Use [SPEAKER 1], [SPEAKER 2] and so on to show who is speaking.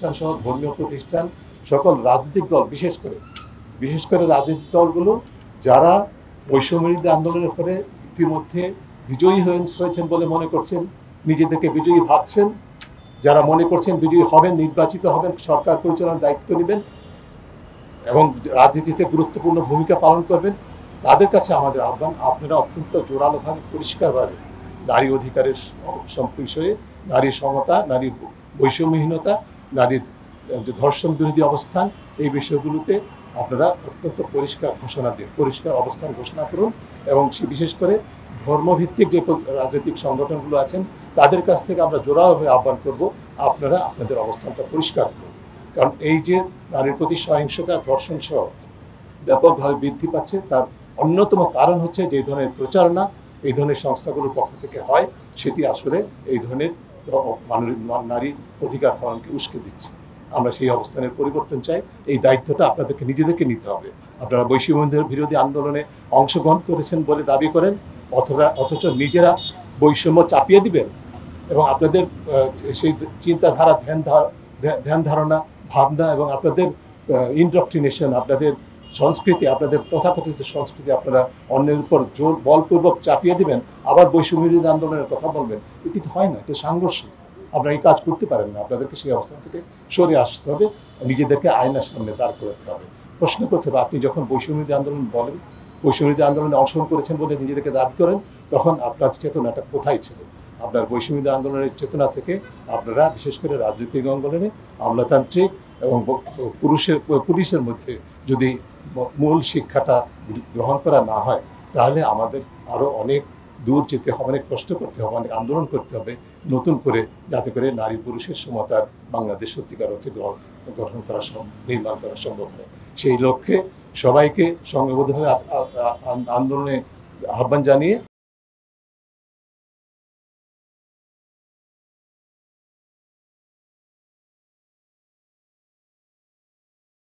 [SPEAKER 1] প্রতিষ্ঠান সহ ধর্মীয় প্রতিষ্ঠান, সকল রাজনৈতিক দল, বিশেষ করে রাজনৈতিক দলগুলো যারা বৈষম্যবিরোধী আন্দোলনের ফলে ইতিমধ্যে বিজয়ী হয়েছেন বলে মনে করছেন, নিজেদেরকে বিজয়ী ভাবছেন, যারা মনে করছেন বিজয়ী হবেন, নির্বাচিত হবেন, সরকার পরিচালনার দায়িত্ব নেবেন এবং রাজনীতিতে গুরুত্বপূর্ণ ভূমিকা পালন করবেন, তাদের কাছে আমাদের আহ্বান, আপনারা অত্যন্ত জোরালোভাবে পরিষ্কারভাবে নারী অধিকারের বিষয়ে, নারী সমতা, নারী বৈষম্যহীনতা, নারীর যে ধর্ষণ বিরোধী অবস্থান, এই বিষয়গুলোতে আপনারা অত্যন্ত পরিষ্কার অবস্থান ঘোষণা করুন এবং বিশেষ করে ধর্মভিত্তিক যে রাজনৈতিক সংগঠনগুলো আছেন তাদের কাছ থেকে আমরা জোরালোভাবে আহ্বান করব, আপনারা আপনাদের অবস্থানটা পরিষ্কার করুন। কারণ এই যে নারীর প্রতি সহিংসতা, ধর্ষণ সহ ব্যাপকভাবে বৃদ্ধি পাচ্ছে, তার অন্যতম কারণ হচ্ছে যে ধরনের প্রচারণা এই ধরনের সংস্থাগুলোর পক্ষ থেকে হয়, সেটি আসলে এই ধরনের নারী অধিকার হরণকে উস্কে দিচ্ছে। আমরা সেই অবস্থানের পরিবর্তন চাই। এই দায়িত্বটা আপনাদেরকে নিজেদেরকে নিতে হবে। আপনারা বৈষম্য বিরোধী আন্দোলনে অংশগ্রহণ করেছেন বলে দাবি করেন, অথচ নিজেরা বৈষম্য চাপিয়ে দিবেন এবং আপনাদের সেই চিন্তাধারা, ধ্যান ধারণা, ভাবনা এবং আপনাদের ইনডক্ট্রিনেশন, আপনাদের সংস্কৃতি, আপনাদের তথাকথিত সংস্কৃতি আপনারা অন্যের উপর বলপূর্বক চাপিয়ে দিবেন, আবার বৈষম্য বিরোধী আন্দোলনের কথা বলবেন। এটি তো হয় না, এটা সাংঘর্ষিক। আপনারা এই কাজ করতে পারেন না। আপনাদেরকে সেই অবস্থান থেকে সরে আসতে হবে, নিজেদেরকে আয়নার সামনে দাঁড় করাতে হবে, প্রশ্ন করতে হবে। আপনি যখন বৈষম্য বিরোধী আন্দোলন বলেন, বৈষম্য বিরোধী আন্দোলনে অংশগ্রহণ করেছেন বলে নিজেদেরকে দাবি করেন, তখন আপনার চেতনাটা কোথায় ছিল? আপনার বৈষম্য বিরোধী আন্দোলনের চেতনা থেকে আপনারা বিশেষ করে রাজনৈতিক অঙ্গনে আমলাতান্ত্রিক এবং পুলিশের মধ্যে যদি মূল শিক্ষাটা গ্রহণ করা না হয়, তাহলে আমাদের আরও অনেক দূর যেতে হবে, অনেক কষ্ট করতে হবে, অনেক আন্দোলন করতে হবে নতুন করে, যাতে করে নারী পুরুষের সমতার বাংলাদেশ সত্যিকার হচ্ছে নির্মাণ করা সম্ভব হয়। সেই লক্ষ্যে সবাইকে সংঘবদ্ধভাবে আন্দোলনে আহ্বান জানিয়ে